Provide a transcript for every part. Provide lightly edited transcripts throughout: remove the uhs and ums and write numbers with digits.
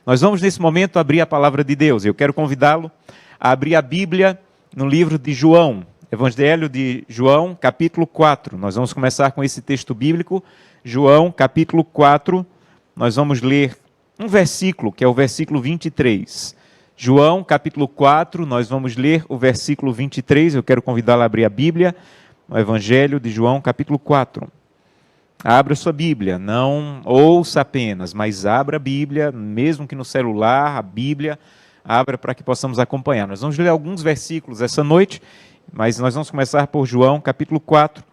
Nós vamos nesse momento abrir a palavra de Deus. Eu quero convidá-lo a abrir a Bíblia no livro de João, Evangelho de João, capítulo 4. Nós vamos começar com esse texto bíblico, João, capítulo 4. Nós vamos ler um versículo, que é o versículo 23. João, capítulo 4, nós vamos ler o versículo 23. Eu quero convidá-lo a abrir a Bíblia no Evangelho de João, capítulo 4. Abra sua Bíblia, não ouça apenas, mas abra a Bíblia, mesmo que no celular, a Bíblia, abra para que possamos acompanhar. Nós vamos ler alguns versículos essa noite, mas nós vamos começar por João, capítulo 4,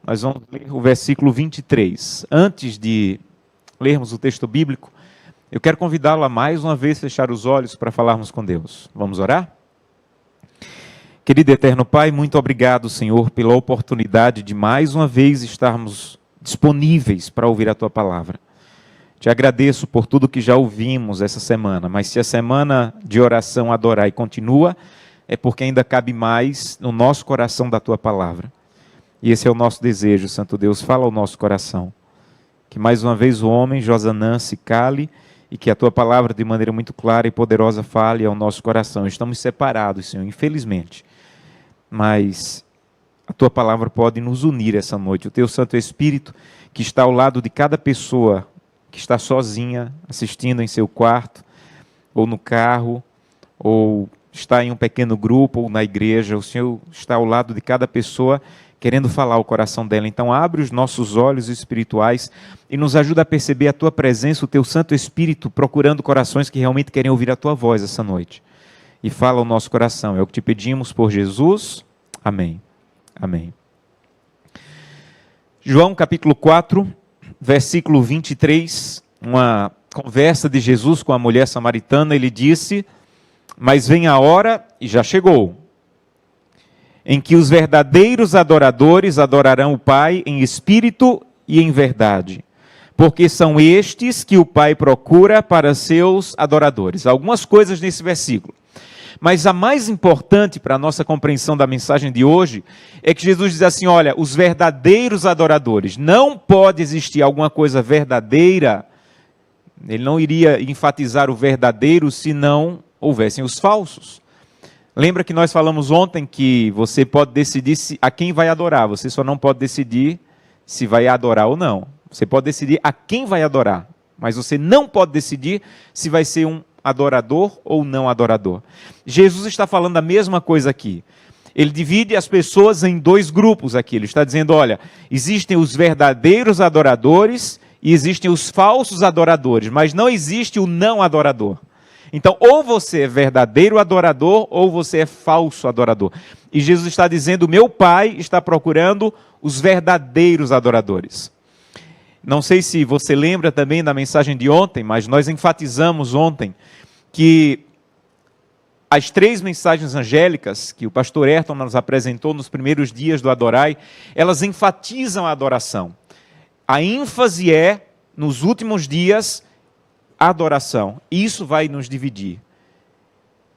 nós vamos ler o versículo 23. Antes de lermos o texto bíblico, eu quero convidá-lo a mais uma vez fechar os olhos para falarmos com Deus. Vamos orar? Querido eterno Pai, muito obrigado, Senhor, pela oportunidade de mais uma vez estarmos disponíveis para ouvir a Tua palavra. Te agradeço por tudo que já ouvimos essa semana, mas se a semana de oração adorar e continua, é porque ainda cabe mais no nosso coração da Tua palavra. E esse é o nosso desejo, Santo Deus, fala ao nosso coração. Que mais uma vez o homem, Josanã, se cale e que a Tua palavra de maneira muito clara e poderosa fale ao nosso coração. Estamos separados, Senhor, infelizmente, mas a Tua palavra pode nos unir essa noite. O Teu Santo Espírito, que está ao lado de cada pessoa que está sozinha, assistindo em seu quarto, ou no carro, ou está em um pequeno grupo, ou na igreja, o Senhor está ao lado de cada pessoa, querendo falar ao coração dela. Então abre os nossos olhos espirituais e nos ajuda a perceber a Tua presença, o Teu Santo Espírito, procurando corações que realmente querem ouvir a Tua voz essa noite. E fala ao nosso coração. É o que te pedimos por Jesus. Amém. Amém. João capítulo 4, versículo 23, uma conversa de Jesus com a mulher samaritana. Ele disse: mas vem a hora, e já chegou, em que os verdadeiros adoradores adorarão o Pai em espírito e em verdade, porque são estes que o Pai procura para seus adoradores. Algumas coisas nesse versículo. Mas a mais importante para a nossa compreensão da mensagem de hoje é que Jesus diz assim: olha, os verdadeiros adoradores. Não pode existir alguma coisa verdadeira, ele não iria enfatizar o verdadeiro se não houvessem os falsos. Lembra que nós falamos ontem que você pode decidir a quem vai adorar, você só não pode decidir se vai adorar ou não. Você pode decidir a quem vai adorar, mas você não pode decidir se vai ser um adorador ou não adorador. Jesus está falando a mesma coisa aqui. Ele divide as pessoas em dois grupos aqui. Ele está dizendo, olha, existem os verdadeiros adoradores e existem os falsos adoradores, mas não existe o não adorador. Então, ou você é verdadeiro adorador ou você é falso adorador. E Jesus está dizendo, meu Pai está procurando os verdadeiros adoradores. Não sei se você lembra também da mensagem de ontem, mas nós enfatizamos ontem que as 3 mensagens angélicas que o pastor Ayrton nos apresentou nos primeiros dias do Adorai, elas enfatizam a adoração. A ênfase é, nos últimos dias, a adoração. Isso vai nos dividir.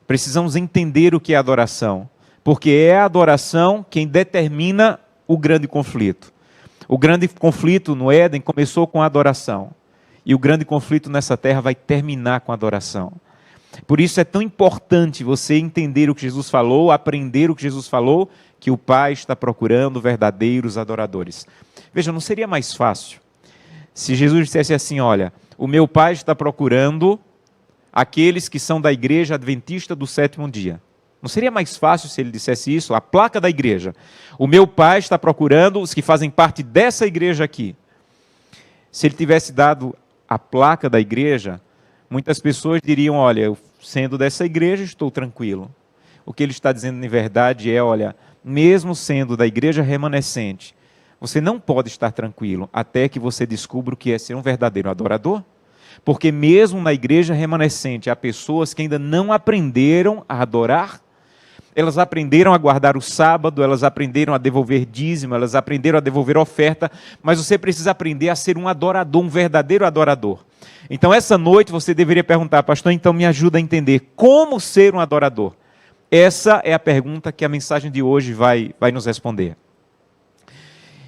Precisamos entender o que é adoração, porque é a adoração quem determina o grande conflito. O grande conflito no Éden começou com a adoração. E o grande conflito nessa terra vai terminar com a adoração. Por isso é tão importante você entender o que Jesus falou, aprender o que Jesus falou, que o Pai está procurando verdadeiros adoradores. Veja, não seria mais fácil se Jesus dissesse assim, olha, o meu Pai está procurando aqueles que são da igreja adventista do 7º dia. Não seria mais fácil se ele dissesse isso? A placa da igreja. O meu Pai está procurando os que fazem parte dessa igreja aqui. Se ele tivesse dado a placa da igreja, muitas pessoas diriam, olha, eu sendo dessa igreja estou tranquilo. O que ele está dizendo na verdade é, olha, mesmo sendo da igreja remanescente, você não pode estar tranquilo até que você descubra o que é ser um verdadeiro adorador. Porque mesmo na igreja remanescente, há pessoas que ainda não aprenderam a adorar. Elas aprenderam a guardar o sábado, elas aprenderam a devolver dízimo, elas aprenderam a devolver oferta, mas você precisa aprender a ser um adorador, um verdadeiro adorador. Então essa noite você deveria perguntar, pastor, então me ajuda a entender como ser um adorador. Essa é a pergunta que a mensagem de hoje vai nos responder.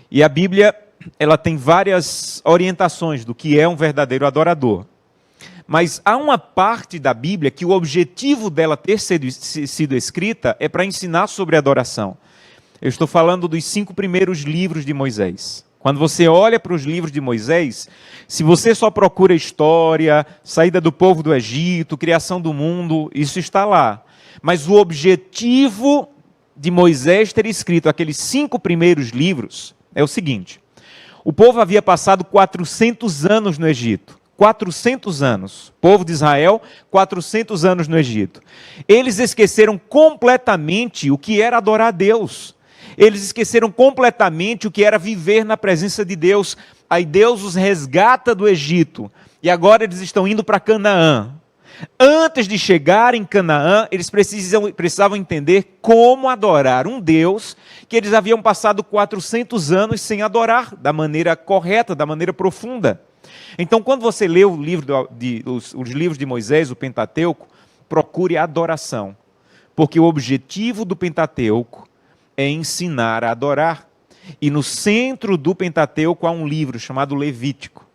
E a Bíblia, ela tem várias orientações do que é um verdadeiro adorador. Mas há uma parte da Bíblia que o objetivo dela ter sido escrita é para ensinar sobre adoração. Eu estou falando dos 5 primeiros livros de Moisés. Quando você olha para os livros de Moisés, se você só procura história, saída do povo do Egito, criação do mundo, isso está lá. Mas o objetivo de Moisés ter escrito aqueles 5 primeiros livros é o seguinte: o povo havia passado 400 anos no Egito. 400 anos. O povo de Israel, 400 anos no Egito. Eles esqueceram completamente o que era adorar a Deus. Eles esqueceram completamente o que era viver na presença de Deus. Aí Deus os resgata do Egito. E agora eles estão indo para Canaã. Antes de chegar em Canaã, eles precisavam entender como adorar um Deus que eles haviam passado 400 anos sem adorar da maneira correta, da maneira profunda. Então, quando você lê os livros de Moisés, o Pentateuco, procure adoração. Porque o objetivo do Pentateuco é ensinar a adorar. E no centro do Pentateuco há um livro chamado Levítico.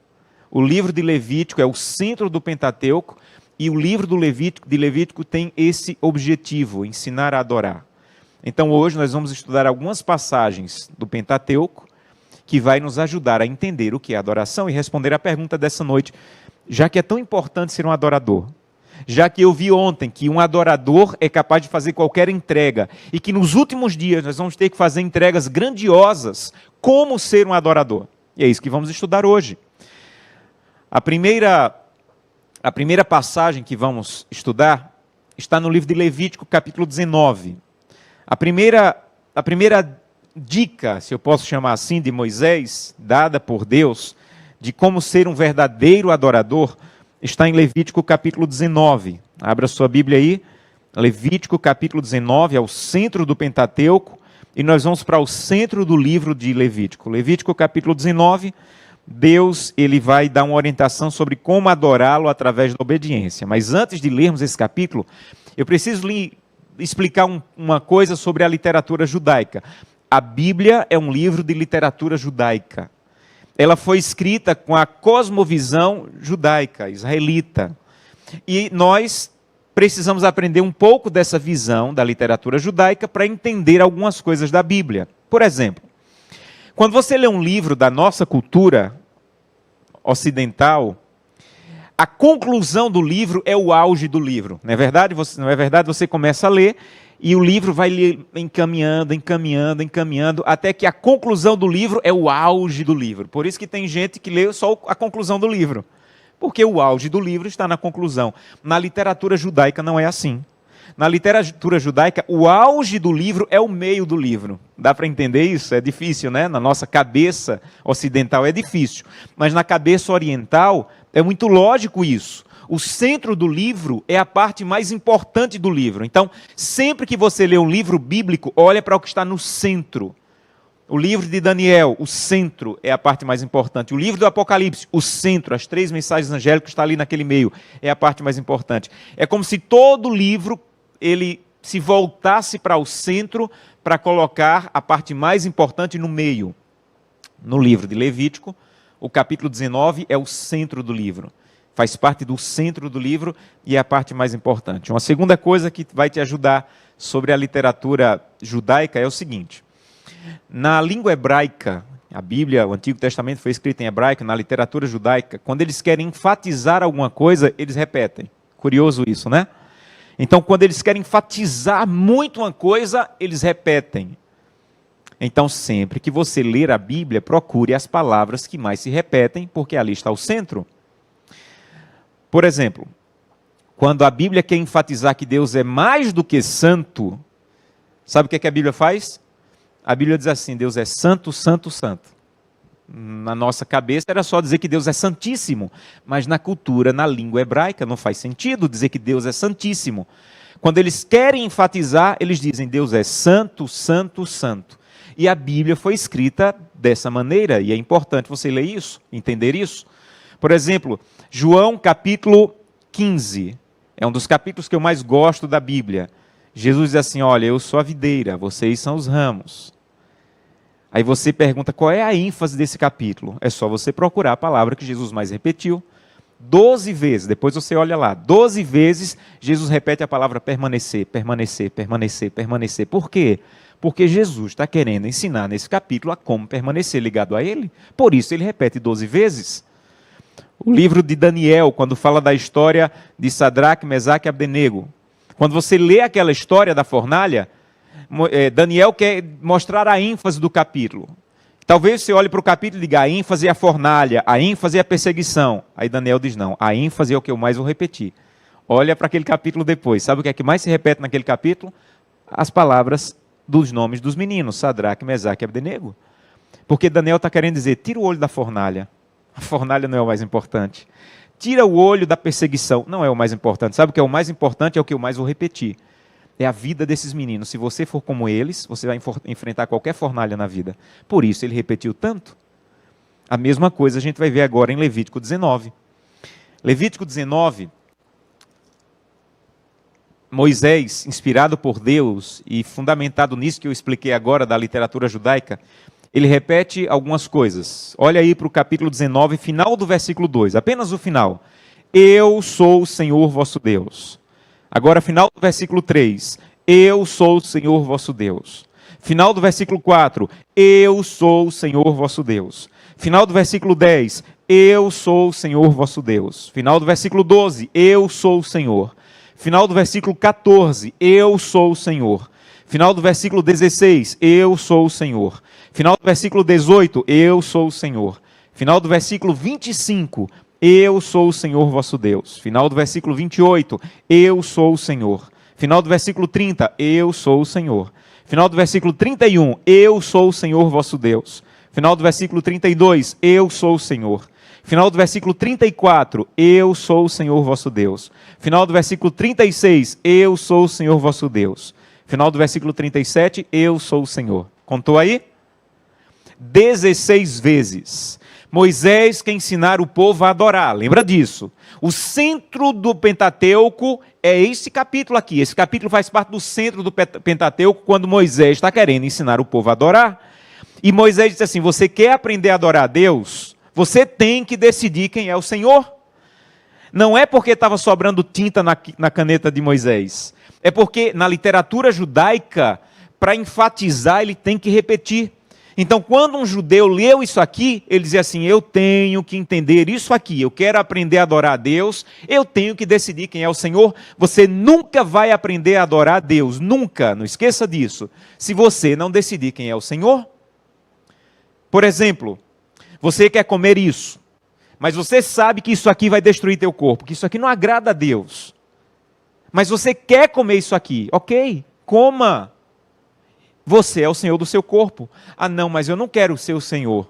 O livro de Levítico é o centro do Pentateuco. E o livro de Levítico tem esse objetivo, ensinar a adorar. Então hoje nós vamos estudar algumas passagens do Pentateuco que vai nos ajudar a entender o que é adoração e responder à pergunta dessa noite, já que é tão importante ser um adorador. Já que eu vi ontem que um adorador é capaz de fazer qualquer entrega e que nos últimos dias nós vamos ter que fazer entregas grandiosas, como ser um adorador. E é isso que vamos estudar hoje. A primeira passagem que vamos estudar está no livro de Levítico, capítulo 19. A primeira dica, se eu posso chamar assim, de Moisés, dada por Deus, de como ser um verdadeiro adorador, está em Levítico, capítulo 19. Abra sua Bíblia aí, Levítico, capítulo 19, é o centro do Pentateuco, e nós vamos para o centro do livro de Levítico. Levítico, capítulo 19, Deus ele vai dar uma orientação sobre como adorá-lo através da obediência. Mas antes de lermos esse capítulo, eu preciso lhe explicar uma coisa sobre a literatura judaica. A Bíblia é um livro de literatura judaica. Ela foi escrita com a cosmovisão judaica, israelita. E nós precisamos aprender um pouco dessa visão da literatura judaica para entender algumas coisas da Bíblia. Por exemplo, quando você lê um livro da nossa cultura ocidental, a conclusão do livro é o auge do livro. Não é verdade? Não é verdade? Você começa a ler e o livro vai lhe encaminhando, até que a conclusão do livro é o auge do livro. Por isso que tem gente que lê só a conclusão do livro. Porque o auge do livro está na conclusão. Na literatura judaica não é assim. Na literatura judaica, o auge do livro é o meio do livro. Dá para entender isso? É difícil, né? Na nossa cabeça ocidental é difícil. Mas na cabeça oriental é muito lógico isso. O centro do livro é a parte mais importante do livro. Então, sempre que você lê um livro bíblico, olha para o que está no centro. O livro de Daniel, o centro é a parte mais importante. O livro do Apocalipse, o centro, as 3 mensagens angélicas está ali naquele meio, é a parte mais importante. É como se todo livro ele se voltasse para o centro para colocar a parte mais importante no meio. No livro de Levítico, o capítulo 19 é o centro do livro. Faz parte do centro do livro e é a parte mais importante. Uma segunda coisa que vai te ajudar sobre a literatura judaica é o seguinte. Na língua hebraica, a Bíblia, o Antigo Testamento foi escrito em hebraico, na literatura judaica, quando eles querem enfatizar alguma coisa, eles repetem. Curioso isso, né? Então, quando eles querem enfatizar muito uma coisa, eles repetem. Então, sempre que você ler a Bíblia, procure as palavras que mais se repetem, porque ali está o centro. Por exemplo, quando a Bíblia quer enfatizar que Deus é mais do que santo, sabe o que a Bíblia faz? A Bíblia diz assim, Deus é santo, santo, santo. Na nossa cabeça era só dizer que Deus é santíssimo, mas na cultura, na língua hebraica, não faz sentido dizer que Deus é santíssimo. Quando eles querem enfatizar, eles dizem Deus é santo, santo, santo. E a Bíblia foi escrita dessa maneira, e é importante você ler isso, entender isso. Por exemplo, João capítulo 15, é um dos capítulos que eu mais gosto da Bíblia. Jesus diz assim, olha, eu sou a videira, vocês são os ramos. Aí você pergunta qual é a ênfase desse capítulo. É só você procurar a palavra que Jesus mais repetiu. 12 vezes, depois você olha lá, 12 vezes Jesus repete a palavra permanecer, permanecer, permanecer, permanecer. Por quê? Porque Jesus está querendo ensinar nesse capítulo a como permanecer ligado a Ele. Por isso ele repete 12 vezes. O livro de Daniel, quando fala da história de Sadraque, Mesaque e Abdenego, quando você lê aquela história da fornalha, Daniel quer mostrar a ênfase do capítulo. Talvez você olhe para o capítulo e diga, a ênfase é a fornalha, a ênfase é a perseguição. Aí Daniel diz, não, a ênfase é o que eu mais vou repetir. Olha para aquele capítulo depois. Sabe o que é que mais se repete naquele capítulo? As palavras dos nomes dos meninos, Sadraque, Mesaque e Abdenego. Porque Daniel está querendo dizer, tira o olho da fornalha. A fornalha não é o mais importante. Tira o olho da perseguição, não é o mais importante. Sabe o que é o mais importante? É o que eu mais vou repetir. É a vida desses meninos. Se você for como eles, você vai enfrentar qualquer fornalha na vida. Por isso ele repetiu tanto. A mesma coisa a gente vai ver agora em Levítico 19. Levítico 19, Moisés, inspirado por Deus e fundamentado nisso que eu expliquei agora da literatura judaica, ele repete algumas coisas. Olha aí para o capítulo 19, final do versículo 2, apenas o final. Eu sou o Senhor vosso Deus. Agora, final do versículo 3, eu sou o Senhor vosso Deus. Final do versículo 4, eu sou o Senhor vosso Deus. Final do versículo 10, eu sou o Senhor vosso Deus. Final do versículo 12, eu sou o Senhor. Final do versículo 14, eu sou o Senhor. Final do versículo 16, eu sou o Senhor. Final do versículo 18, eu sou o Senhor. Final do versículo 25, eu sou o Senhor vosso Deus. Final do versículo 28, eu sou o Senhor. Final do versículo 30, eu sou o Senhor. Final do versículo 31, eu sou o Senhor vosso Deus. Final do versículo 32, eu sou o Senhor. Final do versículo 34, eu sou o Senhor vosso Deus. Final do versículo 36, eu sou o Senhor vosso Deus. Final do versículo 37, eu sou o Senhor. Contou aí? 16 vezes. Moisés quer ensinar o povo a adorar, lembra disso. O centro do Pentateuco é esse capítulo aqui. Esse capítulo faz parte do centro do Pentateuco, quando Moisés está querendo ensinar o povo a adorar. E Moisés disse assim, você quer aprender a adorar a Deus? Você tem que decidir quem é o Senhor. Não é porque estava sobrando tinta na caneta de Moisés. É porque na literatura judaica, para enfatizar, ele tem que repetir. Então, quando um judeu leu isso aqui, ele dizia assim, eu tenho que entender isso aqui, eu quero aprender a adorar a Deus, eu tenho que decidir quem é o Senhor. Você nunca vai aprender a adorar a Deus, nunca, não esqueça disso, se você não decidir quem é o Senhor. Por exemplo, você quer comer isso, mas você sabe que isso aqui vai destruir teu corpo, que isso aqui não agrada a Deus. Mas você quer comer isso aqui, ok, coma. Você é o Senhor do seu corpo. Ah, não, mas eu não quero ser o Senhor.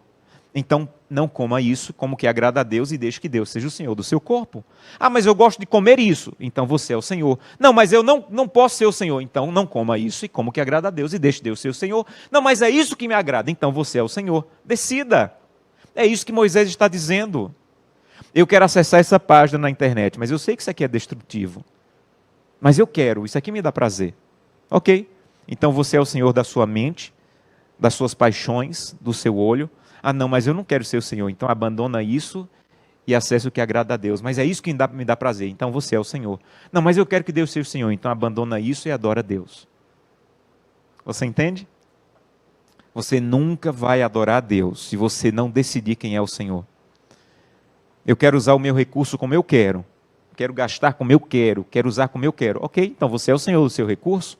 Então, não coma isso como que agrada a Deus e deixe que Deus seja o Senhor do seu corpo. Ah, mas eu gosto de comer isso. Então, você é o Senhor. Não, mas eu não posso ser o Senhor. Então, não coma isso e como que agrada a Deus e deixe Deus ser o Senhor. Não, mas é isso que me agrada. Então, você é o Senhor. Decida. É isso que Moisés está dizendo. Eu quero acessar essa página na internet, mas eu sei que isso aqui é destrutivo. Mas eu quero, isso aqui me dá prazer. Ok. Então você é o Senhor da sua mente, das suas paixões, do seu olho. Ah, não, mas eu não quero ser o Senhor. Então abandona isso e acesse o que agrada a Deus. Mas é isso que me dá prazer. Então você é o Senhor. Não, mas eu quero que Deus seja o Senhor. Então abandona isso e adora a Deus. Você entende? Você nunca vai adorar a Deus se você não decidir quem é o Senhor. Eu quero usar o meu recurso como eu quero. Quero gastar como eu quero. Quero usar como eu quero. Ok, então você é o Senhor do seu recurso.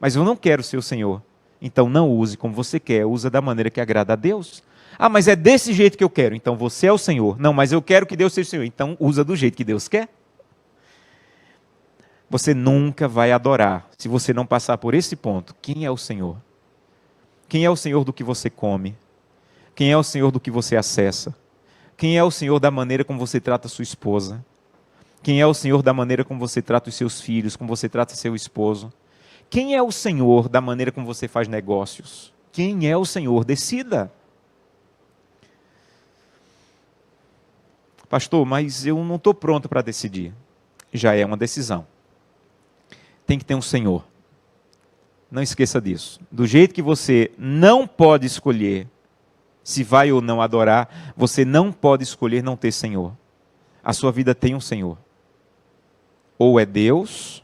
Mas eu não quero ser o Senhor. Então não use como você quer, usa da maneira que agrada a Deus. Ah, mas é desse jeito que eu quero, então você é o Senhor. Não, mas eu quero que Deus seja o Senhor, então usa do jeito que Deus quer. Você nunca vai adorar, se você não passar por esse ponto. Quem é o Senhor? Quem é o Senhor do que você come? Quem é o Senhor do que você acessa? Quem é o Senhor da maneira como você trata a sua esposa? Quem é o Senhor da maneira como você trata os seus filhos, como você trata seu esposo? Quem é o Senhor da maneira como você faz negócios? Quem é o Senhor? Decida. Pastor, mas eu não estou pronto para decidir. Já é uma decisão. Tem que ter um Senhor. Não esqueça disso. Do jeito que você não pode escolher se vai ou não adorar, você não pode escolher não ter Senhor. a sua vida tem um Senhor. Ou é Deus,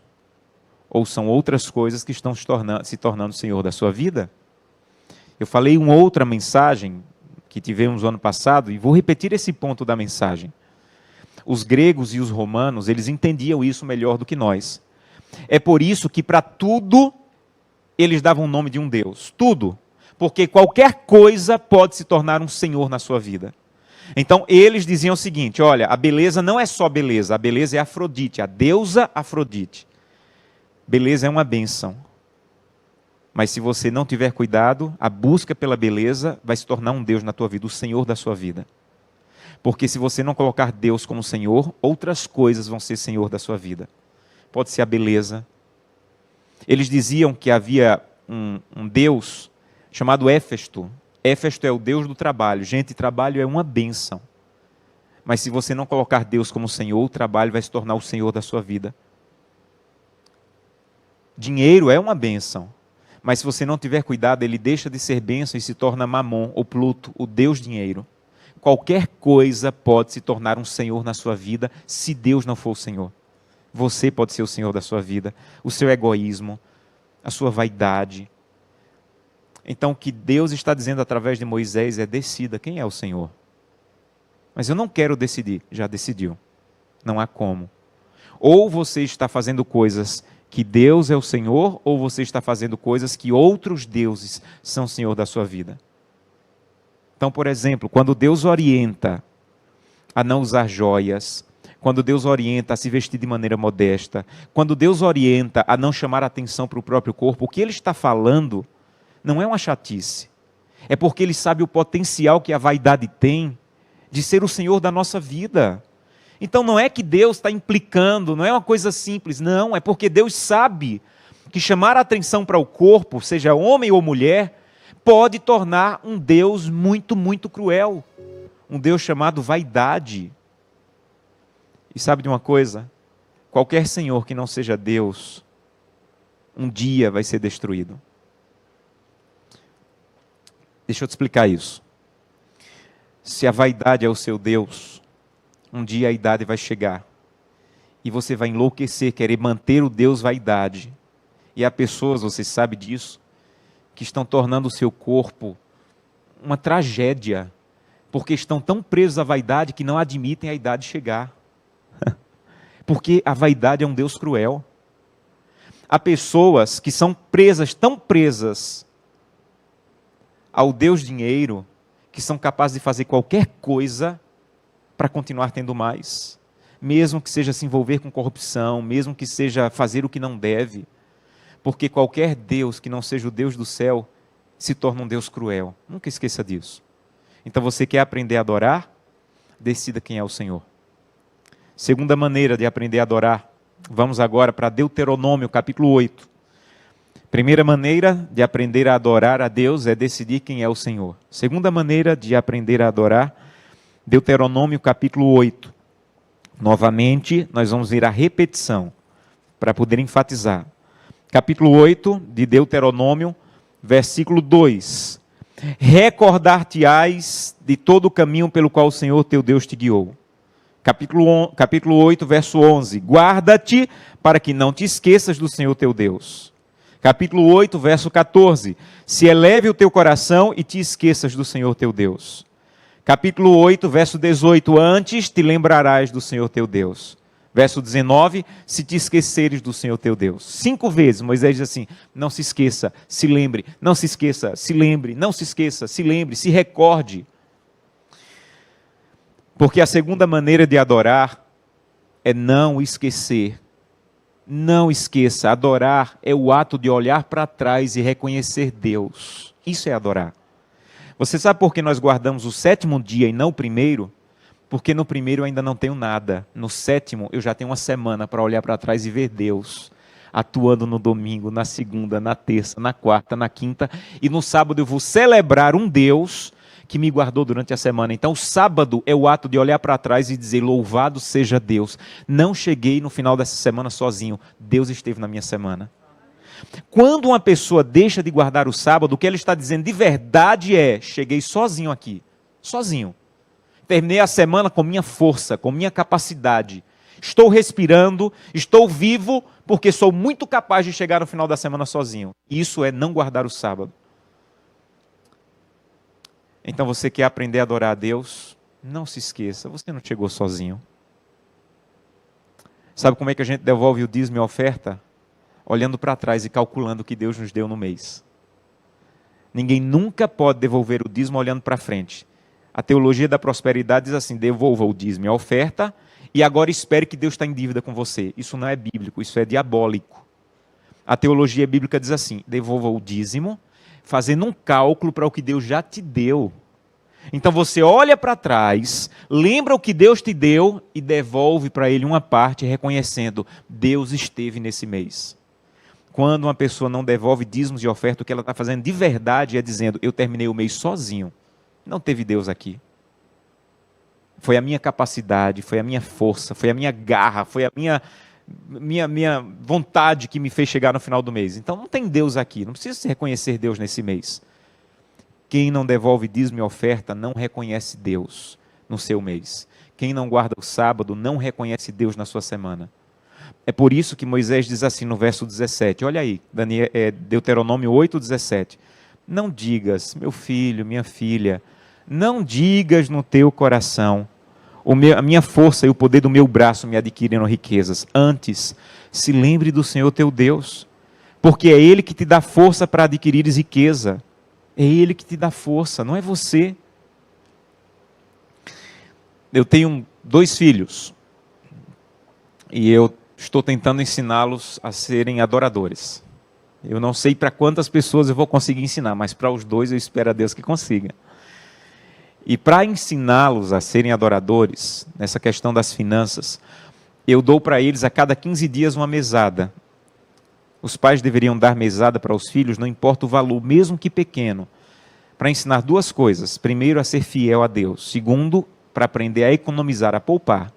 ou são outras coisas que estão se tornando Senhor da sua vida. Eu falei uma outra mensagem que tivemos no ano passado, e vou repetir esse ponto da mensagem. Os gregos e os romanos, eles entendiam isso melhor do que nós. É por isso que para tudo, eles davam o nome de um Deus. Tudo. Porque qualquer coisa pode se tornar um Senhor na sua vida. Então, eles diziam o seguinte, olha, a beleza não é só beleza, a beleza é Afrodite, a deusa Afrodite. Beleza é uma bênção. Mas se você não tiver cuidado, a busca pela beleza vai se tornar um Deus na tua vida, o Senhor da sua vida. Porque se você não colocar Deus como Senhor, outras coisas vão ser Senhor da sua vida. Pode ser a beleza. Eles diziam que havia um Deus chamado Éfesto. Éfesto é o Deus do trabalho. Gente, trabalho é uma bênção. Mas se você não colocar Deus como Senhor, o trabalho vai se tornar o Senhor da sua vida. Dinheiro é uma bênção. Mas se você não tiver cuidado, ele deixa de ser bênção e se torna Mamon, ou Pluto, o Deus dinheiro. Qualquer coisa pode se tornar um Senhor na sua vida, se Deus não for o Senhor. Você pode ser o Senhor da sua vida, o seu egoísmo, a sua vaidade. Então o que Deus está dizendo através de Moisés é: decida quem é o Senhor. Mas eu não quero decidir, já decidiu. Não há como. Ou você está fazendo coisas que Deus é o Senhor, ou você está fazendo coisas que outros deuses são Senhor da sua vida. Então, por exemplo, quando Deus orienta a não usar joias, quando Deus orienta a se vestir de maneira modesta, quando Deus orienta a não chamar atenção para o próprio corpo, o que Ele está falando não é uma chatice. É porque Ele sabe o potencial que a vaidade tem de ser o Senhor da nossa vida. Então não é que Deus está implicando, não é uma coisa simples, não, é porque Deus sabe que chamar a atenção para o corpo, seja homem ou mulher, pode tornar um Deus muito, muito cruel. Um Deus chamado vaidade. E sabe de uma coisa? Qualquer senhor que não seja Deus, um dia vai ser destruído. Deixa eu te explicar isso. Se a vaidade é o seu Deus, um dia a idade vai chegar. E você vai enlouquecer, querer manter o Deus vaidade. E há pessoas, você sabe disso, que estão tornando o seu corpo uma tragédia. Porque estão tão presos à vaidade que não admitem a idade chegar. Porque a vaidade é um Deus cruel. Há pessoas que são presas, tão presas ao Deus dinheiro, que são capazes de fazer qualquer coisa para continuar tendo mais. Mesmo que seja se envolver com corrupção, mesmo que seja fazer o que não deve. Porque qualquer Deus que não seja o Deus do céu, se torna um Deus cruel. Nunca esqueça disso. Então você quer aprender a adorar? Decida quem é o Senhor. Segunda maneira de aprender a adorar. Vamos agora para Deuteronômio, capítulo 8. Primeira maneira de aprender a adorar a Deus é decidir quem é o Senhor. Segunda maneira de aprender a adorar, Deuteronômio, capítulo 8. Novamente, nós vamos ver a repetição, para poder enfatizar. Capítulo 8 de Deuteronômio, versículo 2. Recordar-te-ás de todo o caminho pelo qual o Senhor teu Deus te guiou. Capítulo 8, verso 11. Guarda-te para que não te esqueças do Senhor teu Deus. Capítulo 8, verso 14. Se eleve o teu coração e te esqueças do Senhor teu Deus. Capítulo 8, verso 18. Antes te lembrarás do Senhor teu Deus. Verso 19. Se te esqueceres do Senhor teu Deus. 5 vezes Moisés diz assim: não se esqueça, se lembre, não se esqueça, se lembre, não se esqueça, se lembre, se recorde. Porque a segunda maneira de adorar é não esquecer. Não esqueça, adorar é o ato de olhar para trás e reconhecer Deus. Isso é adorar. Você sabe por que nós guardamos o 7º dia e não o primeiro? Porque no primeiro eu ainda não tenho nada. No 7º eu já tenho uma semana para olhar para trás e ver Deus atuando no domingo, na segunda, na terça, na quarta, na quinta. E no sábado eu vou celebrar um Deus que me guardou durante a semana. Então o sábado é o ato de olhar para trás e dizer: louvado seja Deus. Não cheguei no final dessa semana sozinho. Deus esteve na minha semana. Quando uma pessoa deixa de guardar o sábado, o que ela está dizendo de verdade é: cheguei sozinho aqui. Sozinho. Terminei a semana com minha força, com minha capacidade. Estou respirando, estou vivo, porque sou muito capaz de chegar no final da semana sozinho. Isso é não guardar o sábado. Então você quer aprender a adorar a Deus? Não se esqueça, você não chegou sozinho. Sabe como é que a gente devolve o dízimo e a oferta? Olhando para trás e calculando o que Deus nos deu no mês. Ninguém nunca pode devolver o dízimo olhando para frente. A teologia da prosperidade diz assim: devolva o dízimo e a oferta e agora espere que Deus está em dívida com você. Isso não é bíblico, isso é diabólico. A teologia bíblica diz assim: devolva o dízimo, fazendo um cálculo para o que Deus já te deu. Então você olha para trás, lembra o que Deus te deu e devolve para Ele uma parte, reconhecendo: Deus esteve nesse mês. Quando uma pessoa não devolve dízimos e oferta, o que ela está fazendo de verdade é dizendo: eu terminei o mês sozinho. Não teve Deus aqui. Foi a minha capacidade, foi a minha força, foi a minha garra, foi a minha vontade que me fez chegar no final do mês. Então não tem Deus aqui, não precisa se reconhecer Deus nesse mês. Quem não devolve dízimo e oferta não reconhece Deus no seu mês. Quem não guarda o sábado não reconhece Deus na sua semana. É por isso que Moisés diz assim no verso 17, olha aí, Deuteronômio 8:17. Não digas, meu filho, minha filha, não digas no teu coração: a minha força e o poder do meu braço me adquiriram riquezas. Antes, se lembre do Senhor teu Deus, porque é Ele que te dá força para adquirires riqueza. É Ele que te dá força, não é você. Eu tenho 2 filhos e eu estou tentando ensiná-los a serem adoradores. Eu não sei para quantas pessoas eu vou conseguir ensinar, mas para os 2 eu espero a Deus que consiga. E para ensiná-los a serem adoradores, nessa questão das finanças, eu dou para eles a cada 15 dias uma mesada. Os pais deveriam dar mesada para os filhos, não importa o valor, mesmo que pequeno, para ensinar 2 coisas. Primeiro, a ser fiel a Deus. Segundo, para aprender a economizar, a poupar.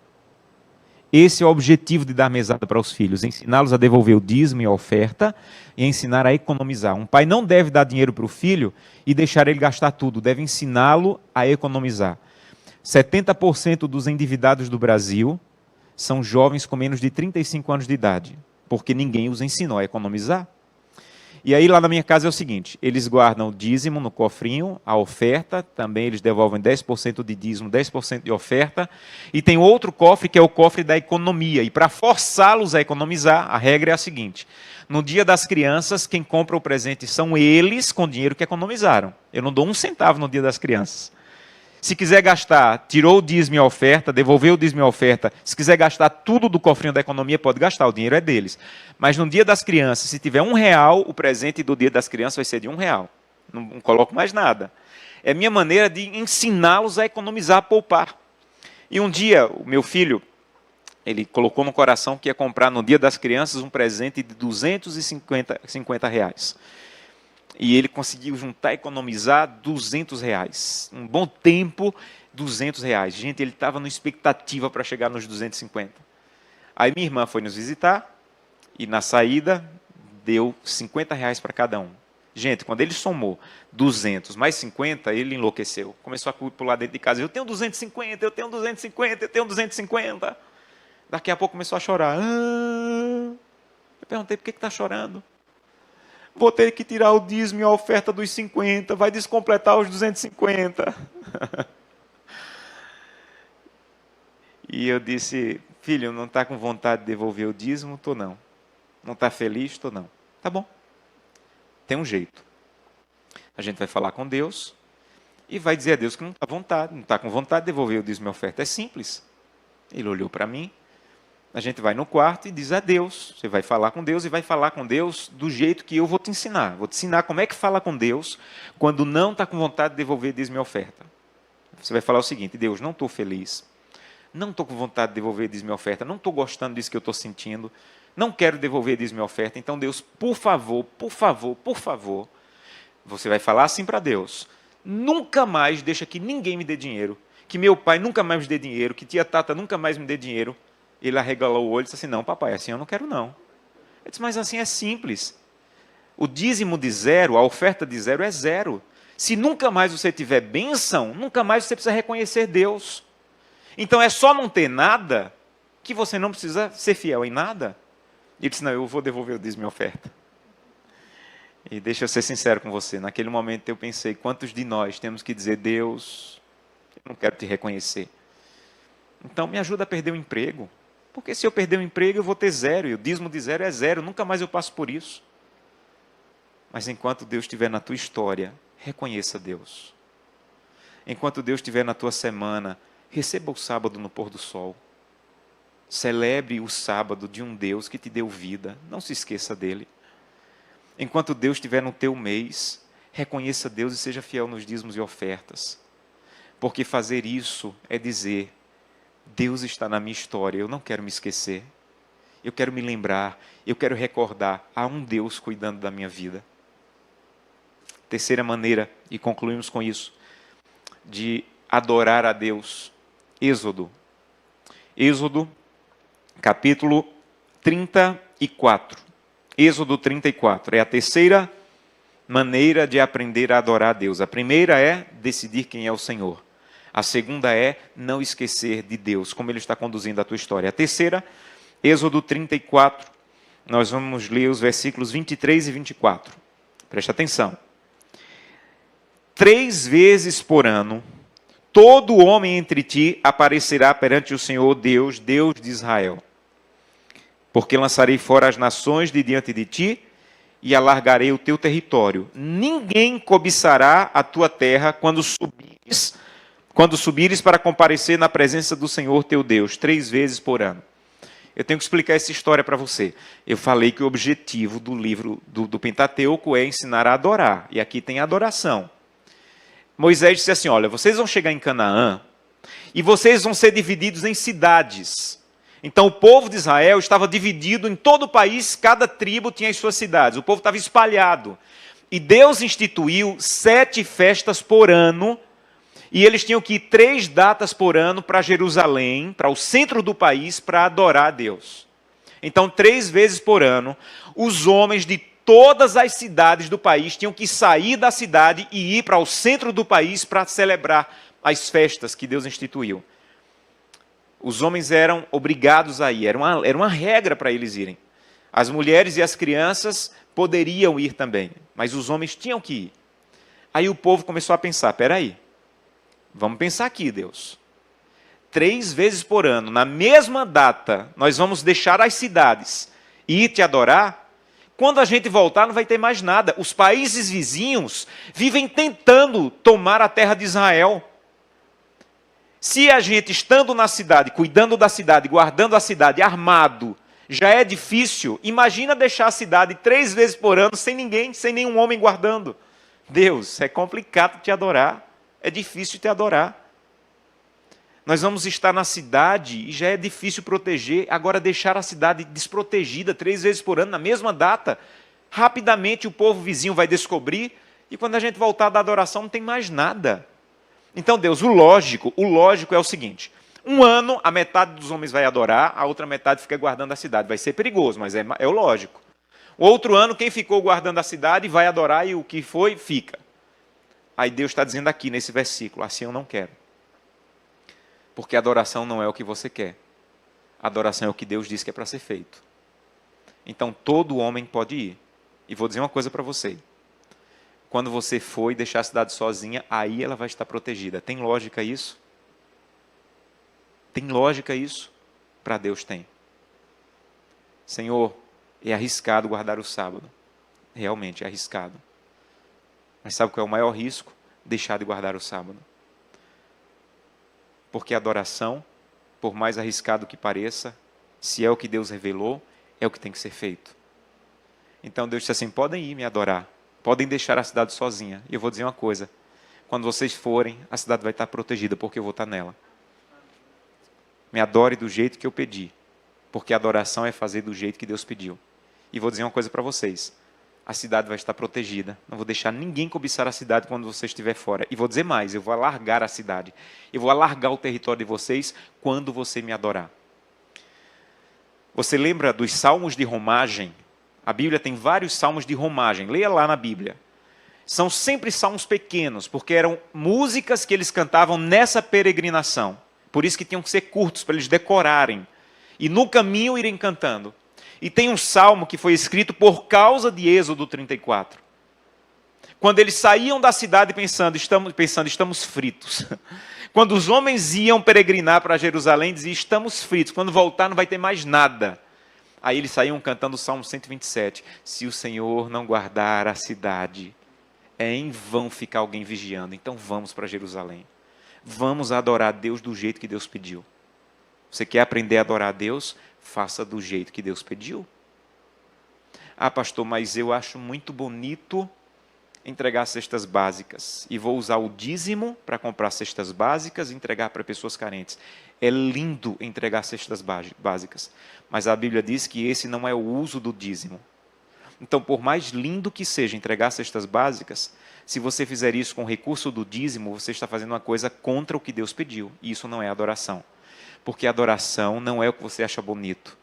Esse é o objetivo de dar mesada para os filhos, ensiná-los a devolver o dízimo e a oferta e ensinar a economizar. Um pai não deve dar dinheiro para o filho e deixar ele gastar tudo, deve ensiná-lo a economizar. 70% dos endividados do Brasil são jovens com menos de 35 anos de idade, porque ninguém os ensinou a economizar. E aí lá na minha casa é o seguinte: eles guardam o dízimo no cofrinho, a oferta, também eles devolvem 10% de dízimo, 10% de oferta, e tem outro cofre que é o cofre da economia. E para forçá-los a economizar, a regra é a seguinte: no dia das crianças, quem compra o presente são eles com dinheiro que economizaram. Eu não dou 1 centavo no dia das crianças. Se quiser gastar, tirou o dízimo e a oferta, devolveu o dízimo e a oferta, se quiser gastar tudo do cofrinho da economia, pode gastar, o dinheiro é deles. Mas no dia das crianças, se tiver R$1, o presente do dia das crianças vai ser de R$1. Não coloco mais nada. É a minha maneira de ensiná-los a economizar, a poupar. E um dia, o meu filho, ele colocou no coração que ia comprar no dia das crianças um presente de R$250. E ele conseguiu juntar, economizar R$200. Um bom tempo, R$200. Gente, ele estava na expectativa para chegar nos 250. Aí minha irmã foi nos visitar e na saída deu R$50 para cada um. Gente, quando ele somou 200 mais 50, ele enlouqueceu. Começou a pular dentro de casa. Eu tenho 250, eu tenho 250, eu tenho 250. Daqui a pouco começou a chorar. Eu perguntei: por que está chorando? Vou ter que tirar o dízimo e a oferta dos 50, vai descompletar os 250. E eu disse: filho, não está com vontade de devolver o dízimo? Estou não. Não está feliz? Estou não. Tá bom. Tem um jeito. A gente vai falar com Deus e vai dizer a Deus que não está com vontade de devolver o dízimo e a oferta. É simples. Ele olhou para mim. A gente vai no quarto e diz a Deus. Você vai falar com Deus e vai falar com Deus do jeito que eu vou te ensinar. Vou te ensinar como é que fala com Deus quando não está com vontade de devolver dízimo e oferta. Você vai falar o seguinte: Deus, não estou feliz. Não estou com vontade de devolver dízimo e oferta. Não estou gostando disso que eu estou sentindo. Não quero devolver dízimo e oferta. Então, Deus, por favor, por favor, por favor. Você vai falar assim para Deus: nunca mais deixa que ninguém me dê dinheiro. Que meu pai nunca mais me dê dinheiro. Que tia Tata nunca mais me dê dinheiro. Ele arregalou o olho e disse assim: não, papai, assim eu não quero não. Eu disse: mas assim é simples. O dízimo de 0, a oferta de 0 é 0. Se nunca mais você tiver bênção, nunca mais você precisa reconhecer Deus. Então é só não ter nada que você não precisa ser fiel em nada. E ele disse, não, eu vou devolver o dízimo e oferta. E deixa eu ser sincero com você, naquele momento eu pensei, quantos de nós temos que dizer, Deus, eu não quero te reconhecer. Então me ajuda a perder o emprego. Porque se eu perder o emprego eu vou ter zero, e o dízimo de zero é zero, nunca mais eu passo por isso. Mas enquanto Deus estiver na tua história, reconheça Deus. Enquanto Deus estiver na tua semana, receba o sábado no pôr do sol. Celebre o sábado de um Deus que te deu vida, não se esqueça dele. Enquanto Deus estiver no teu mês, reconheça Deus e seja fiel nos dízimos e ofertas. Porque fazer isso é dizer, Deus está na minha história, eu não quero me esquecer. Eu quero me lembrar, eu quero recordar, há um Deus cuidando da minha vida. Terceira maneira, e concluímos com isso, de adorar a Deus. Êxodo, capítulo 34. Êxodo 34, é a terceira maneira de aprender a adorar a Deus. A primeira é decidir quem é o Senhor. A segunda é não esquecer de Deus, como Ele está conduzindo a tua história. A terceira, Êxodo 34, nós vamos ler os versículos 23 e 24. Preste atenção. 3 vezes por ano, todo homem entre ti aparecerá perante o Senhor Deus, Deus de Israel. Porque lançarei fora as nações de diante de ti e alargarei o teu território. Ninguém cobiçará a tua terra quando subires para comparecer na presença do Senhor teu Deus, 3 vezes por ano. Eu tenho que explicar essa história para você. Eu falei que o objetivo do livro do Pentateuco é ensinar a adorar. E aqui tem adoração. Moisés disse assim, olha, vocês vão chegar em Canaã e vocês vão ser divididos em cidades. Então o povo de Israel estava dividido em todo o país, cada tribo tinha as suas cidades. O povo estava espalhado. E Deus instituiu 7 festas por ano. E eles tinham que ir 3 datas por ano para Jerusalém, para o centro do país, para adorar a Deus. Então, 3 vezes por ano, os homens de todas as cidades do país tinham que sair da cidade e ir para o centro do país para celebrar as festas que Deus instituiu. Os homens eram obrigados a ir, era uma regra para eles irem. As mulheres e as crianças poderiam ir também, mas os homens tinham que ir. Aí o povo começou a pensar, peraí, vamos pensar aqui, Deus. 3 vezes por ano, na mesma data, nós vamos deixar as cidades e ir te adorar. Quando a gente voltar, não vai ter mais nada. Os países vizinhos vivem tentando tomar a terra de Israel. Se a gente, estando na cidade, cuidando da cidade, guardando a cidade, armado, já é difícil, imagina deixar a cidade 3 vezes por ano, sem ninguém, sem nenhum homem guardando. Deus, é complicado te adorar. É difícil te adorar. Nós vamos estar na cidade e já é difícil proteger. Agora deixar a cidade desprotegida 3 vezes por ano, na mesma data, rapidamente o povo vizinho vai descobrir e quando a gente voltar da adoração não tem mais nada. Então Deus, o lógico é o seguinte, um ano a metade dos homens vai adorar, a outra metade fica guardando a cidade. Vai ser perigoso, mas é o lógico. O outro ano quem ficou guardando a cidade vai adorar e o que foi, fica. Aí Deus está dizendo aqui nesse versículo, assim eu não quero. Porque adoração não é o que você quer. Adoração é o que Deus diz que é para ser feito. Então todo homem pode ir. E vou dizer uma coisa para você. Quando você for e deixar a cidade sozinha, aí ela vai estar protegida. Tem lógica isso? Tem lógica isso? Para Deus tem. Senhor, é arriscado guardar o sábado. Realmente é arriscado. Mas sabe qual é o maior risco? Deixar de guardar o sábado. Porque a adoração, por mais arriscado que pareça, se é o que Deus revelou, é o que tem que ser feito. Então Deus disse assim, podem ir me adorar, podem deixar a cidade sozinha. E eu vou dizer uma coisa, quando vocês forem, a cidade vai estar protegida, porque eu vou estar nela. Me adore do jeito que eu pedi, porque a adoração é fazer do jeito que Deus pediu. E vou dizer uma coisa para vocês, a cidade vai estar protegida. Não vou deixar ninguém cobiçar a cidade quando você estiver fora. E vou dizer mais, eu vou alargar a cidade. Eu vou alargar o território de vocês quando você me adorar. Você lembra dos salmos de romagem? A Bíblia tem vários salmos de romagem. Leia lá na Bíblia. são sempre salmos pequenos, porque eram músicas que eles cantavam nessa peregrinação. Por isso que tinham que ser curtos, para eles decorarem. E no caminho irem cantando. E tem um salmo que foi escrito por causa de Êxodo 34. Quando eles saíam da cidade pensando, estamos fritos. Quando os homens iam peregrinar para Jerusalém, diziam, estamos fritos. Quando voltar, não vai ter mais nada. Aí eles saíam cantando o Salmo 127. Se o Senhor não guardar a cidade, é em vão ficar alguém vigiando. Então vamos para Jerusalém. Vamos adorar a Deus do jeito que Deus pediu. Você quer aprender a adorar a Deus? Faça do jeito que Deus pediu. Ah, pastor, mas eu acho muito bonito entregar cestas básicas. E vou usar o dízimo para comprar cestas básicas e entregar para pessoas carentes. É lindo entregar cestas básicas. Mas a Bíblia diz que esse não é o uso do dízimo. Então, por mais lindo que seja entregar cestas básicas, se você fizer isso com o recurso do dízimo, você está fazendo uma coisa contra o que Deus pediu. E isso não é adoração. Porque adoração não é o que você acha bonito.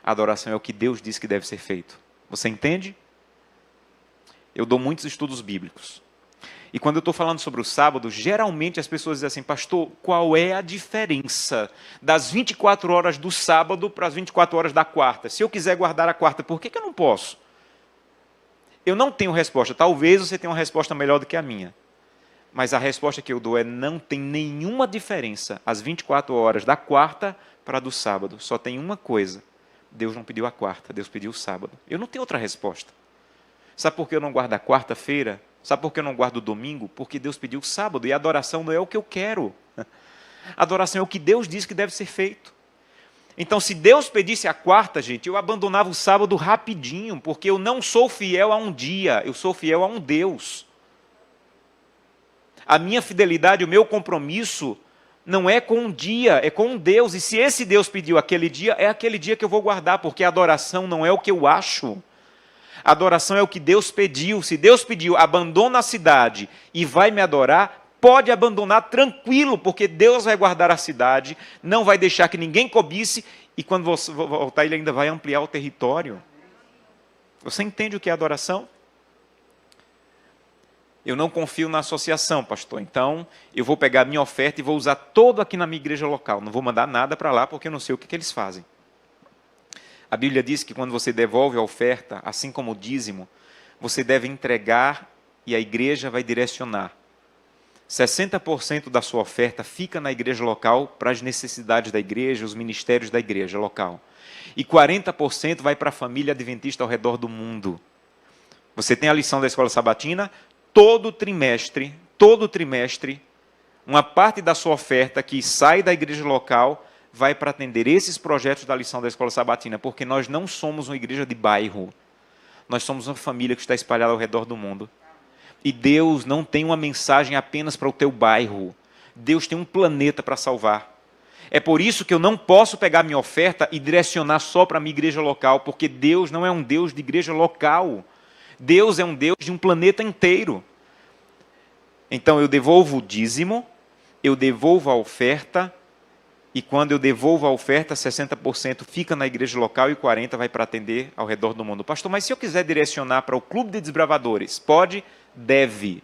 A adoração é o que Deus diz que deve ser feito. Você entende? Eu dou muitos estudos bíblicos. E quando eu estou falando sobre o sábado, geralmente as pessoas dizem assim, pastor, qual é a diferença das 24 horas do sábado para as 24 horas da quarta? Se eu quiser guardar a quarta, por que eu não posso? Eu não tenho resposta. Talvez você tenha uma resposta melhor do que a minha. Mas a resposta que eu dou é não tem nenhuma diferença as 24 horas da quarta para a do sábado. Só tem uma coisa. Deus não pediu a quarta, Deus pediu o sábado. Eu não tenho outra resposta. Sabe por que eu não guardo a quarta-feira? Sabe por que eu não guardo o domingo? Porque Deus pediu o sábado. E a adoração não é o que eu quero. A adoração é o que Deus diz que deve ser feito. Então, se Deus pedisse a quarta, gente, eu abandonava o sábado rapidinho, porque eu não sou fiel a um dia, eu sou fiel a um Deus. A minha fidelidade, o meu compromisso, não é com um dia, é com um Deus. E se esse Deus pediu aquele dia, é aquele dia que eu vou guardar, porque a adoração não é o que eu acho. A adoração é o que Deus pediu. Se Deus pediu, abandona a cidade e vai me adorar, pode abandonar tranquilo, porque Deus vai guardar a cidade, não vai deixar que ninguém cobice, e quando você voltar, Ele ainda vai ampliar o território. Você entende o que é adoração? Eu não confio na associação, pastor, então eu vou pegar a minha oferta e vou usar todo aqui na minha igreja local. Não vou mandar nada para lá, porque eu não sei o que eles fazem. A Bíblia diz que quando você devolve a oferta, assim como o dízimo, você deve entregar e a igreja vai direcionar. 60% da sua oferta fica na igreja local para as necessidades da igreja, os ministérios da igreja local. E 40% vai para a família adventista ao redor do mundo. Você tem a lição da escola sabatina, todo trimestre, uma parte da sua oferta que sai da igreja local vai para atender esses projetos da lição da escola sabatina, porque nós não somos uma igreja de bairro. Nós somos uma família que está espalhada ao redor do mundo. E Deus não tem uma mensagem apenas para o teu bairro. Deus tem um planeta para salvar. É por isso que eu não posso pegar minha oferta e direcionar só para a minha igreja local, porque Deus não é um Deus de igreja local. Deus é um Deus de um planeta inteiro. Então eu devolvo o dízimo, eu devolvo a oferta, e quando eu devolvo a oferta, 60% fica na igreja local e 40% vai para atender ao redor do mundo. Pastor, mas se eu quiser direcionar para o clube de desbravadores, pode? Deve.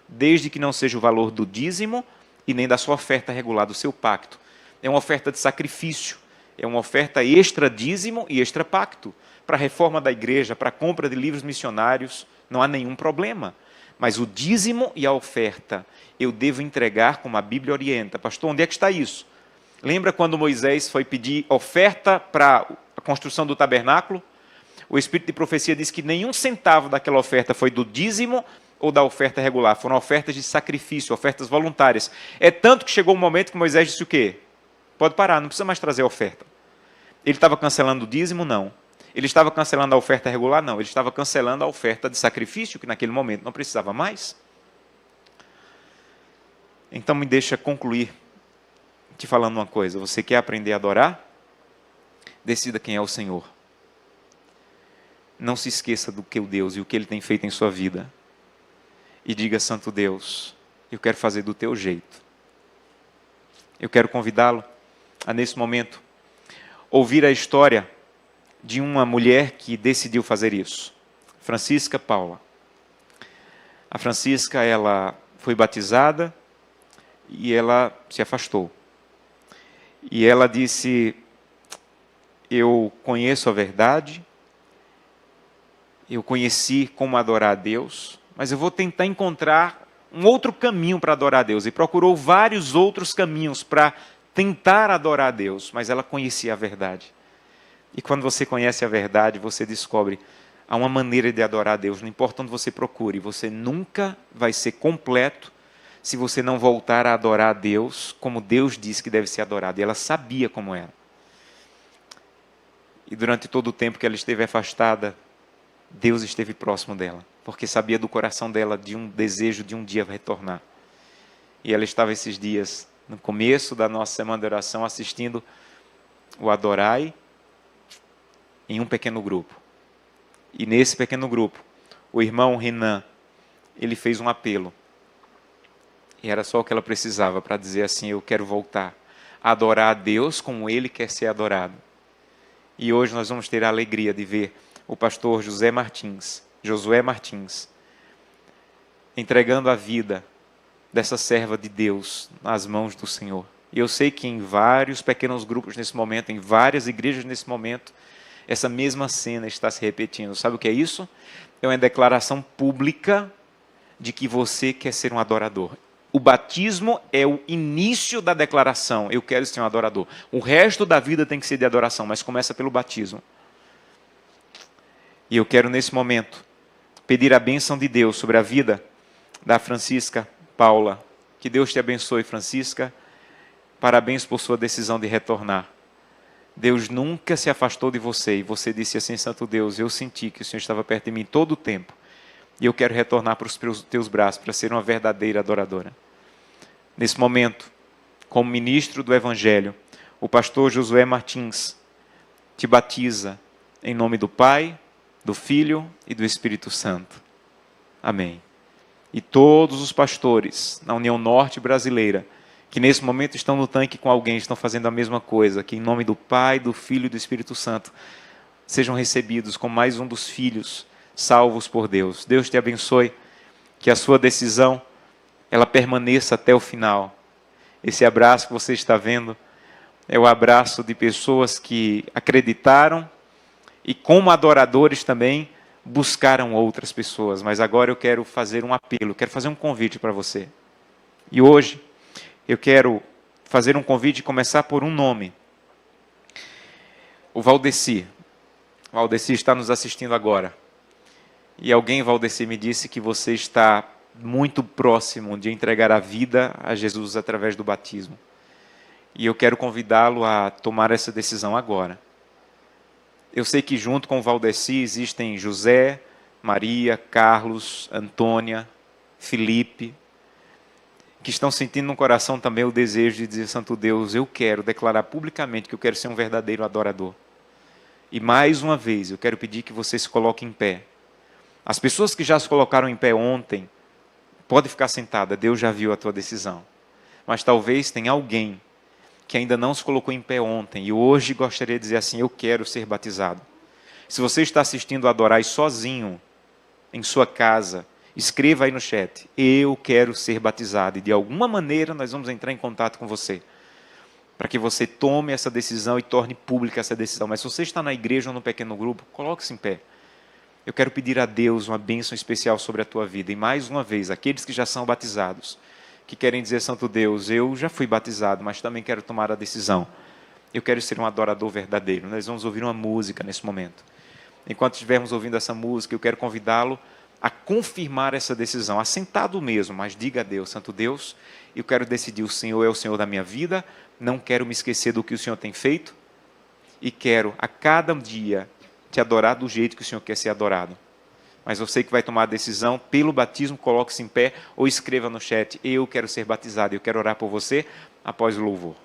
Desde que não seja o valor do dízimo e nem da sua oferta regular, do seu pacto. É uma oferta de sacrifício, é uma oferta extra dízimo e extra pacto. Para a reforma da igreja, para a compra de livros missionários, não há nenhum problema. Mas o dízimo e a oferta eu devo entregar como a Bíblia orienta. Pastor, onde é que está isso? Lembra quando Moisés foi pedir oferta para a construção do tabernáculo? O Espírito de profecia diz que nenhum centavo daquela oferta foi do dízimo ou da oferta regular. Foram ofertas de sacrifício, ofertas voluntárias. É tanto que chegou um momento que Moisés disse o quê? Pode parar, não precisa mais trazer a oferta. Ele estava cancelando o dízimo? Não. Ele estava cancelando a oferta regular? Não. Ele estava cancelando a oferta de sacrifício, que naquele momento não precisava mais. Então me deixa concluir te falando uma coisa. Você quer aprender a adorar? Decida quem é o Senhor. Não se esqueça do que o Deus e o que Ele tem feito em sua vida. E diga, Santo Deus, eu quero fazer do teu jeito. Eu quero convidá-lo a, nesse momento, ouvir a história de uma mulher que decidiu fazer isso. Francisca Paula. A Francisca, ela foi batizada e ela se afastou. E ela disse: eu conheço a verdade, eu conheci como adorar a Deus, mas eu vou tentar encontrar um outro caminho para adorar a Deus. E procurou vários outros caminhos para tentar adorar a Deus, mas ela conhecia a verdade. E quando você conhece a verdade, você descobre, há uma maneira de adorar a Deus, não importa onde você procure, você nunca vai ser completo se você não voltar a adorar a Deus como Deus disse que deve ser adorado. E ela sabia como era. E durante todo o tempo que ela esteve afastada, Deus esteve próximo dela, porque sabia do coração dela de um desejo de um dia retornar. E ela estava esses dias, no começo da nossa semana de oração, assistindo o Adorai em um pequeno grupo. E nesse pequeno grupo, o irmão Renan, ele fez um apelo. E era só o que ela precisava para dizer assim: eu quero voltar a adorar a Deus como Ele quer ser adorado. E hoje nós vamos ter a alegria de ver o pastor Josué Martins, entregando a vida dessa serva de Deus nas mãos do Senhor. E eu sei que em vários pequenos grupos nesse momento, em várias igrejas nesse momento, essa mesma cena está se repetindo. Sabe o que é isso? É uma declaração pública de que você quer ser um adorador. O batismo é o início da declaração: eu quero ser um adorador. O resto da vida tem que ser de adoração, mas começa pelo batismo. E eu quero nesse momento pedir a bênção de Deus sobre a vida da Francisca Paula. Que Deus te abençoe, Francisca. Parabéns por sua decisão de retornar. Deus nunca se afastou de você, e você disse assim: Santo Deus, eu senti que o Senhor estava perto de mim todo o tempo, e eu quero retornar para os teus braços, para ser uma verdadeira adoradora. Nesse momento, como ministro do Evangelho, o pastor Josué Martins te batiza em nome do Pai, do Filho e do Espírito Santo. Amém. E todos os pastores na União Norte Brasileira, que nesse momento estão no tanque com alguém, estão fazendo a mesma coisa, que em nome do Pai, do Filho e do Espírito Santo, sejam recebidos como mais um dos filhos salvos por Deus. Deus te abençoe, que a sua decisão, ela permaneça até o final. Esse abraço que você está vendo é o abraço de pessoas que acreditaram e, como adoradores também, buscaram outras pessoas. Mas agora eu quero fazer um apelo, quero fazer um convite para você. E hoje eu quero fazer um convite e começar por um nome. O Valdeci. O Valdeci está nos assistindo agora. E alguém, Valdeci, me disse que você está muito próximo de entregar a vida a Jesus através do batismo. E eu quero convidá-lo a tomar essa decisão agora. Eu sei que junto com o Valdeci existem José, Maria, Carlos, Antônia, Felipe, que estão sentindo no coração também o desejo de dizer: Santo Deus, eu quero declarar publicamente que eu quero ser um verdadeiro adorador. E mais uma vez, eu quero pedir que você se coloque em pé. As pessoas que já se colocaram em pé ontem, pode ficar sentada, Deus já viu a tua decisão. Mas talvez tenha alguém que ainda não se colocou em pé ontem e hoje gostaria de dizer assim: eu quero ser batizado. Se você está assistindo a Adorai sozinho, em sua casa, escreva aí no chat: eu quero ser batizado. E de alguma maneira nós vamos entrar em contato com você, para que você tome essa decisão e torne pública essa decisão. Mas se você está na igreja ou no pequeno grupo, coloque-se em pé. Eu quero pedir a Deus uma bênção especial sobre a tua vida. E mais uma vez, aqueles que já são batizados, que querem dizer: Santo Deus, eu já fui batizado, mas também quero tomar a decisão. Eu quero ser um adorador verdadeiro. Nós vamos ouvir uma música nesse momento. Enquanto estivermos ouvindo essa música, eu quero convidá-lo a confirmar essa decisão, assentado mesmo, mas diga a Deus: Santo Deus, eu quero decidir, o Senhor é o Senhor da minha vida, não quero me esquecer do que o Senhor tem feito, e quero a cada dia te adorar do jeito que o Senhor quer ser adorado. Mas você que vai tomar a decisão pelo batismo, coloque-se em pé ou escreva no chat: eu quero ser batizado, eu quero orar por você após o louvor.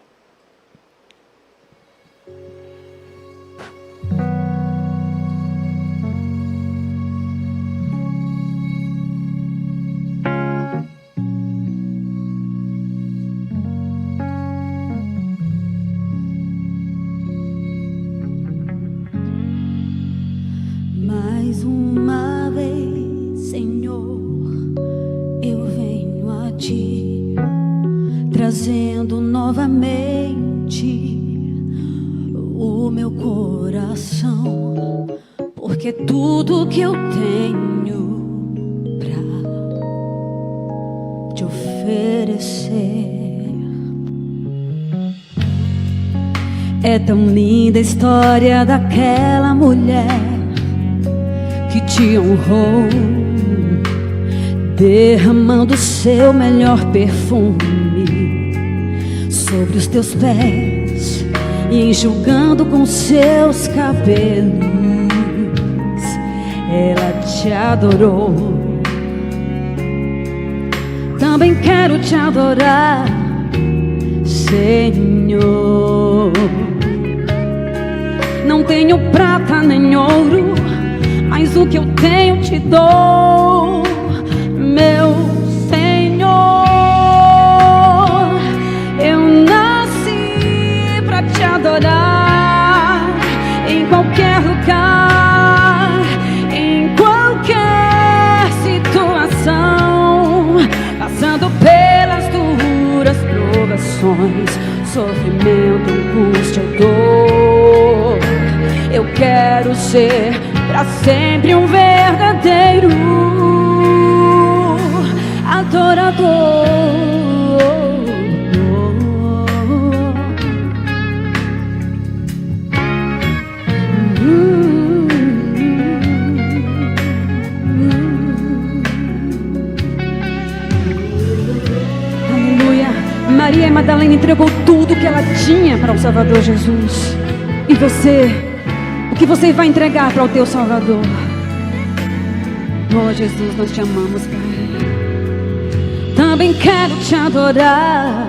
Mais uma vez, Senhor, trazendo novamente o meu coração, porque tudo que eu tenho pra te oferecer é tão linda a história daquela mulher que te honrou, derramando seu melhor perfume sobre os teus pés e enxugando com seus cabelos. Ela te adorou. Também quero te adorar, Senhor. Não tenho prata nem ouro, mas o que eu tenho te dou, meu Senhor. Eu nasci pra te adorar em qualquer lugar, em qualquer situação, passando pelas duras provações, sofrimento, angústia, dor. Eu quero ser pra sempre um verdadeiro adorador. Aleluia. Maria Madalena entregou tudo que ela tinha para o Salvador Jesus. E você? O que você vai entregar para o teu Salvador? Oh Jesus, nós te amamos, Pai. Também quero te adorar,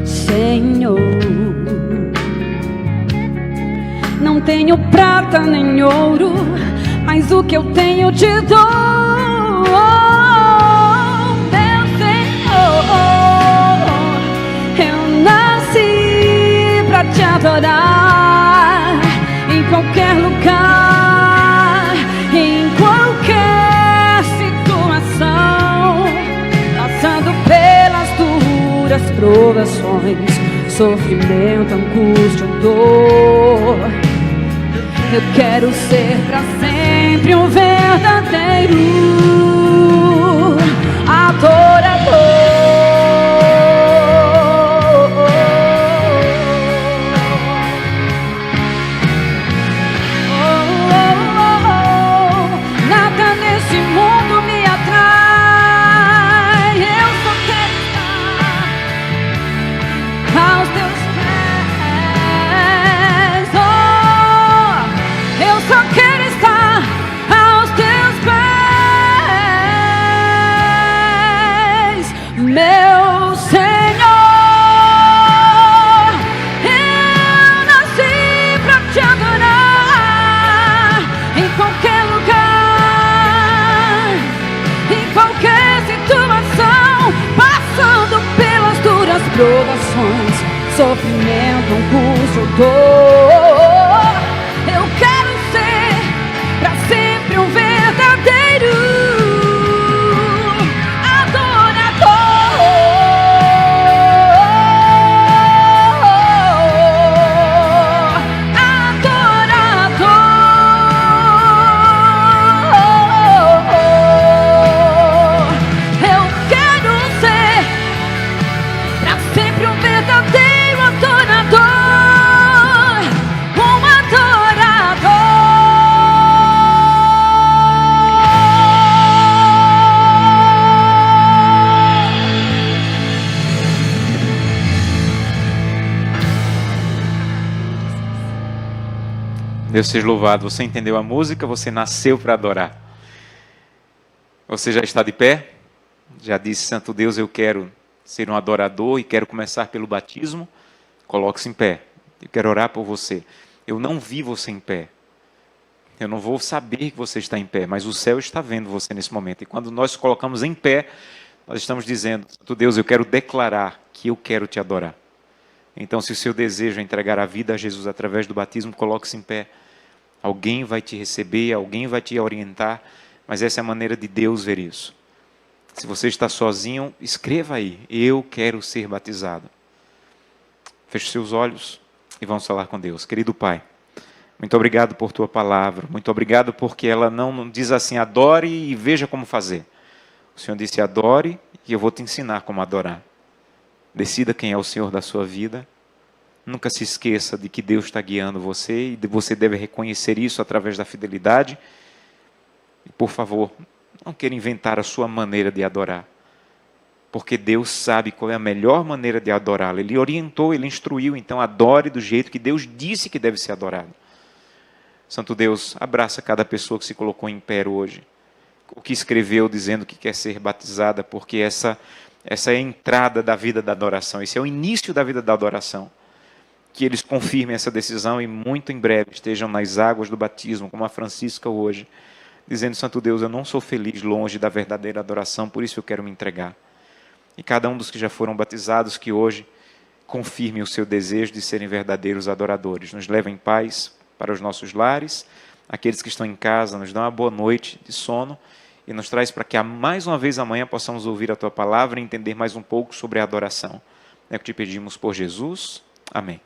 Senhor. Não tenho prata nem ouro, mas o que eu tenho te dou, meu Senhor. Eu nasci pra te adorar em qualquer lugar, em qualquer situação, passando pelas duras provações, sofrimento, angústia, dor. Eu quero ser pra sempre um verdadeiro adorador. Provações, sofrimento, angústia, dor. Eu quero ser pra sempre um verdadeiro adorador. Adorador. Eu quero ser pra sempre um verdadeiro adorador, um adorador. Deus seja louvado. Você entendeu a música? Você nasceu para adorar. Você já está de pé? Já disse: Santo Deus, eu quero ser um adorador e quero começar pelo batismo. Coloque-se em pé. Eu quero orar por você. Eu não vi você em pé. Eu não vou saber que você está em pé, mas o céu está vendo você nesse momento. E quando nós colocamos em pé, nós estamos dizendo: Santo Deus, eu quero declarar que eu quero te adorar. Então, se o seu desejo é entregar a vida a Jesus através do batismo, coloque-se em pé. Alguém vai te receber, alguém vai te orientar, mas essa é a maneira de Deus ver isso. Se você está sozinho, escreva aí: eu quero ser batizado. Feche seus olhos e vamos falar com Deus. Querido Pai, muito obrigado por tua palavra. Muito obrigado porque ela não diz assim: adore e veja como fazer. O Senhor disse: adore e eu vou te ensinar como adorar. Decida quem é o Senhor da sua vida. Nunca se esqueça de que Deus está guiando você e você deve reconhecer isso através da fidelidade. E, por favor, não queira inventar a sua maneira de adorar, porque Deus sabe qual é a melhor maneira de adorá-lo. Ele orientou, Ele instruiu, então adore do jeito que Deus disse que deve ser adorado. Santo Deus, abraça cada pessoa que se colocou em pé hoje, o que escreveu dizendo que quer ser batizada, porque essa é a entrada da vida da adoração, esse é o início da vida da adoração. Que eles confirmem essa decisão e muito em breve estejam nas águas do batismo, como a Francisca hoje, dizendo: Santo Deus, eu não sou feliz longe da verdadeira adoração, por isso eu quero me entregar. E cada um dos que já foram batizados, que hoje confirme o seu desejo de serem verdadeiros adoradores. Nos leva em paz para os nossos lares. Aqueles que estão em casa, nos dá uma boa noite de sono e nos traz para que mais uma vez amanhã possamos ouvir a Tua palavra e entender mais um pouco sobre a adoração. É o que te pedimos por Jesus. Amém.